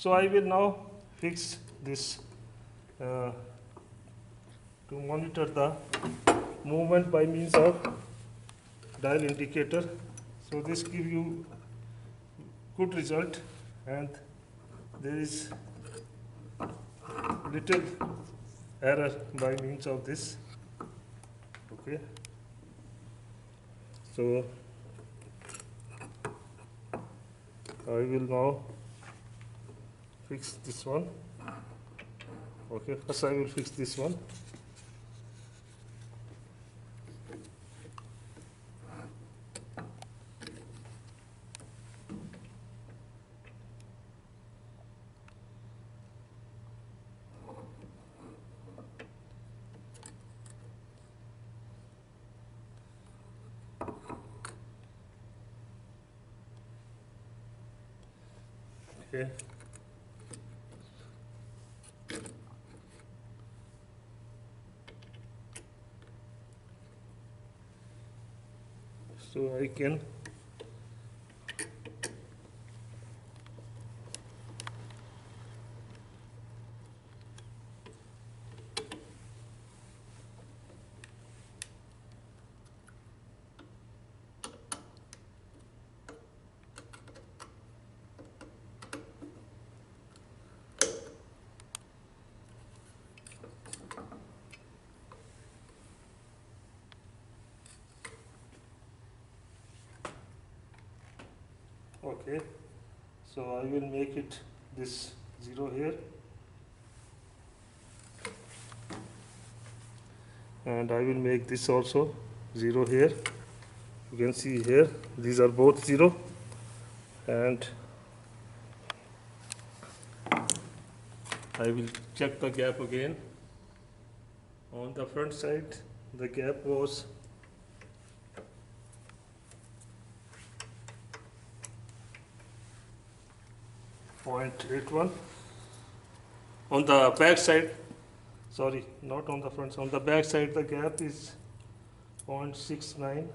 So I will now fix this to monitor the movement by means of dial indicator. So this give you good result, and there is little error by means of this. Okay, so I will now fix this one. Okay, first I will fix this one. Okay. So I can okay, so I will make it this 0 here, and I will make this also 0 here. You can see here these are both 0, and I will check the gap again. On the front side the gap was 0.81. On the back side, sorry, not on the front, on the back side the gap is 0.69.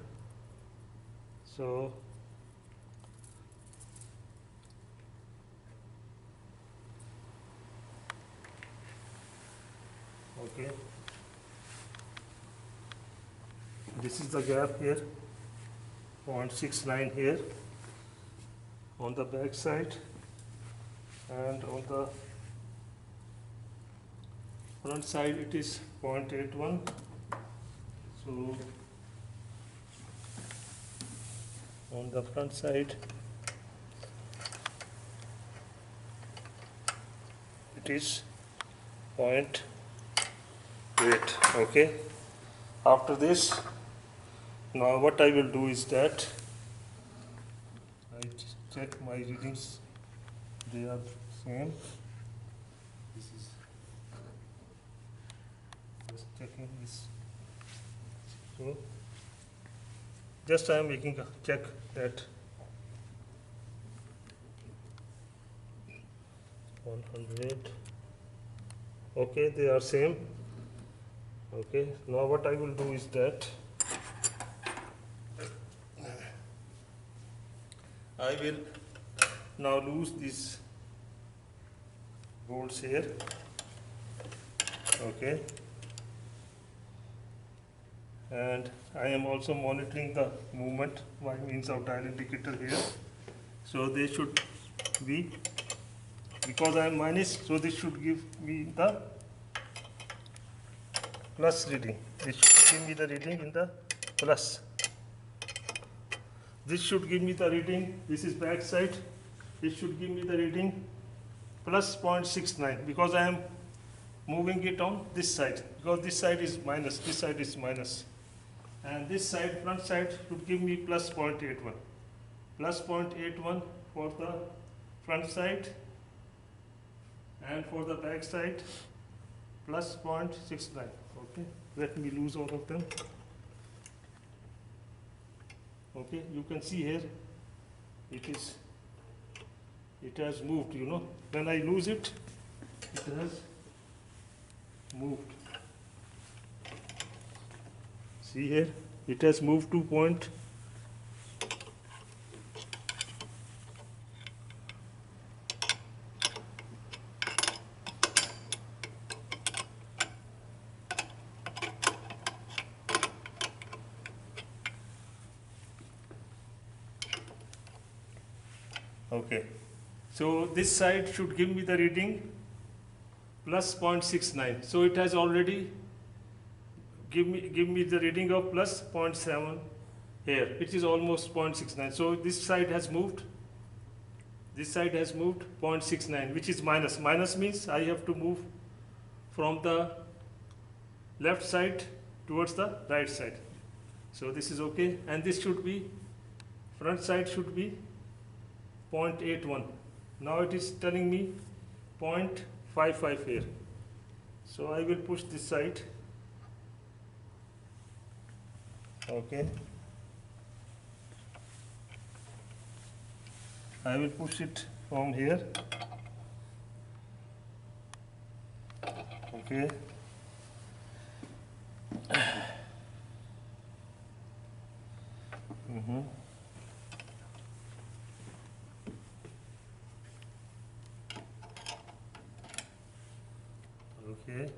So okay, this is the gap here, 0.69 here on the back side, and on the front side it is 0.81. So on the front side it is 0.8. Okay, after this, now what I will do is that I check my readings, they are same. This is just checking this. So just I am making a check at 100. Okay, they are same. Okay, now what I will do is that I will now lose these bolts here. Okay, and I am also monitoring the movement by means of dial indicator here. So they should be, because I am minus, so this should give me the plus reading. This should give me the reading in the plus. This should give me the reading, this is back side, this should give me the reading plus 0.69, because I am moving it on this side, because this side is minus, this side is minus, and this side, front side, should give me plus 0.81. Plus 0.81 for the front side, and for the back side plus 0.69. Okay, let me lose all of them. Okay, you can see here it has moved, you know, when I lose it, it has moved. See here, it has moved to point. Okay. So this side should give me the reading plus 0.69. So it has already give me the reading of plus 0.7 here, which is almost 0.69. So this side has moved. This side has moved 0.69, which is minus. Minus means I have to move from the left side towards the right side. So this is okay, and this should be, front side should be 0.81. Now it is telling me 0.55 here. So I will push this side. Okay. I will push it from here. Okay. Okay.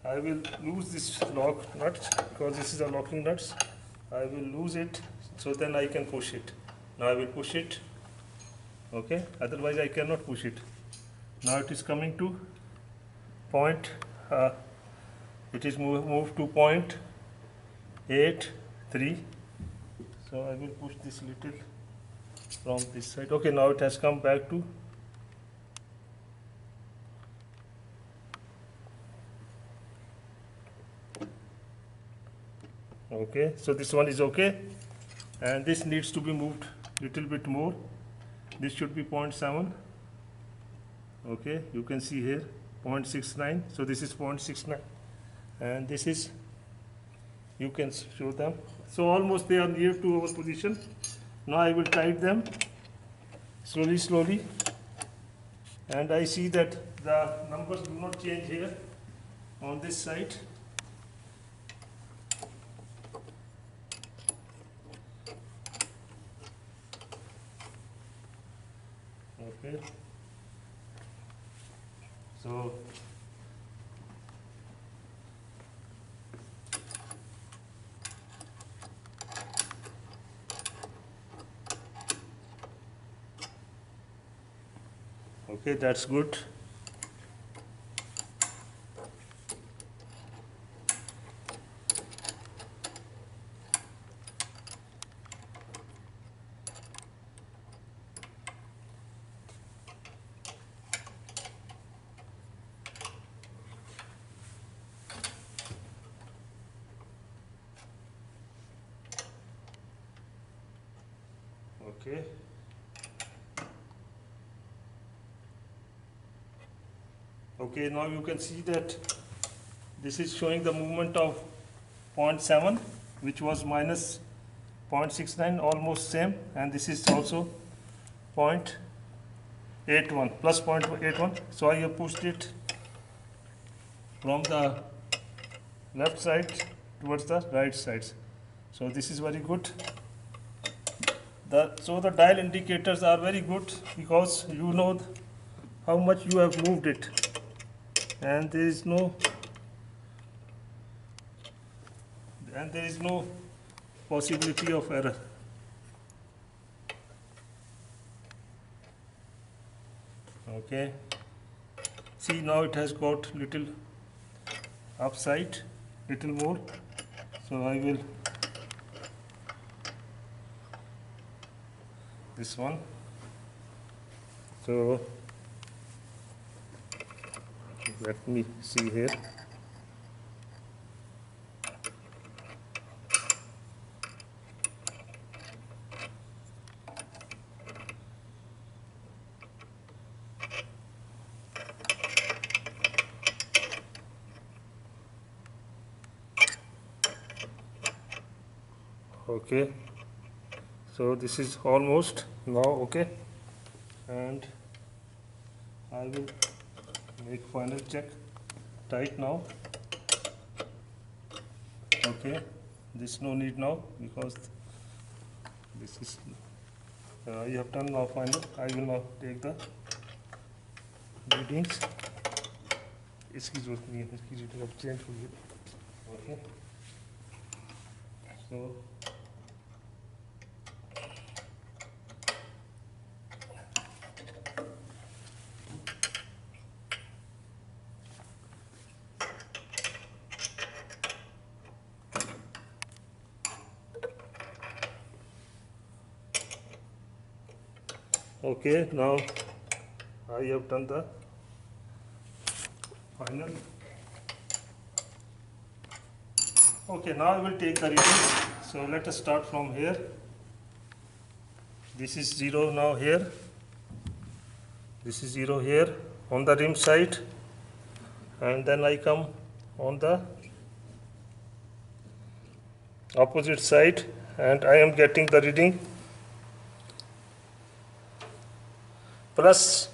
I will lose this lock nut because this is a locking nuts. I will lose it, so then I can push it. Now I will push it. Okay. Otherwise I cannot push it. Now it is coming to point. It is moved to 0.83. So I will push this little from this side. Okay. Now it has come back to. Okay, so this one is okay, and this needs to be moved little bit more. This should be 0.7. Okay, you can see here 0.69. So this is 0.69, and this is, you can show them. So almost they are near to our position. Now I will tighten them slowly, and I see that the numbers do not change here on this side. Okay. So okay, that's good. Okay. Okay, now you can see that this is showing the movement of 0.7, which was minus 0.69, almost same, and this is also 0.81, plus 0.81. So I have pushed it from the left side towards the right side. So this is very good. So the dial indicators are very good because you know how much you have moved it, and there is no possibility of error. Okay, see, now it has got little upside, little more, so I will this one. So let me see here. Okay, so this is almost now okay, and I will make final check. Tight now. Okay, this no need now because this is You have done now final. I will now take the readings. इसकी जरूरत नहीं है, इसकी reading अब change हो गई. Okay. So okay, now I have done the final. Okay, now I will take the readings. So let us start from here. This is 0 now here. This is 0 here on the rim side, and then I come on the opposite side and I am getting the reading plus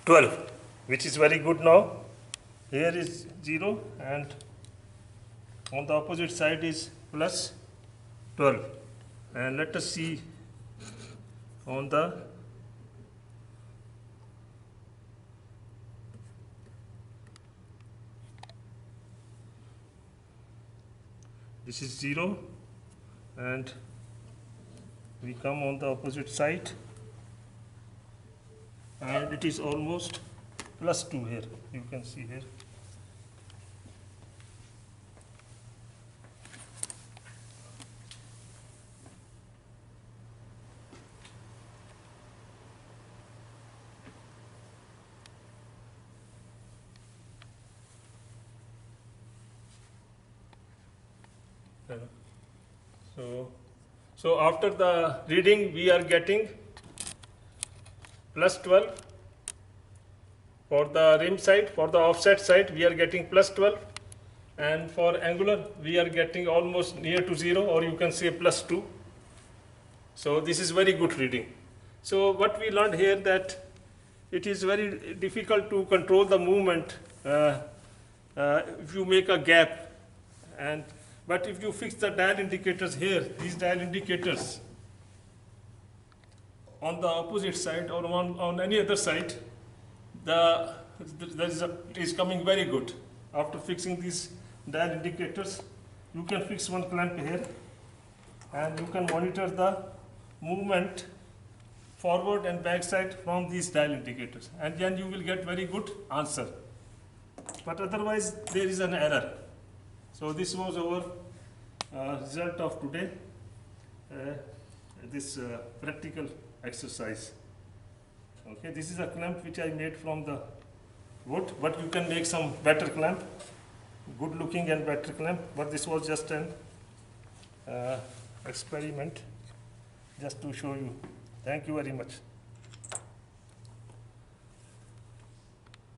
12, which is very good now. Here is 0 and on the opposite side is plus 12. And let us see on the this is 0 and we come on the opposite side and it is almost plus 2 here, you can see here. So after the reading we are getting plus 12 for the rim side, for the offset side we are getting plus 12, and for angular we are getting almost near to 0, or you can say plus 2. So this is very good reading. So what we learned here, that it is very difficult to control the movement if you make a gap, but if you fix the dial indicators here, these dial indicators on the opposite side or on any other side, the result is coming very good. After fixing these dial indicators, you can fix one clamp here and you can monitor the movement forward and back side from these dial indicators, and then you will get very good answer. But otherwise there is an error. So this was our result of today, this practical exercise. Okay, this is a clamp which I made from the wood, but you can make some better clamp, good looking and better clamp, but this was just an experiment just to show you. Thank you very much.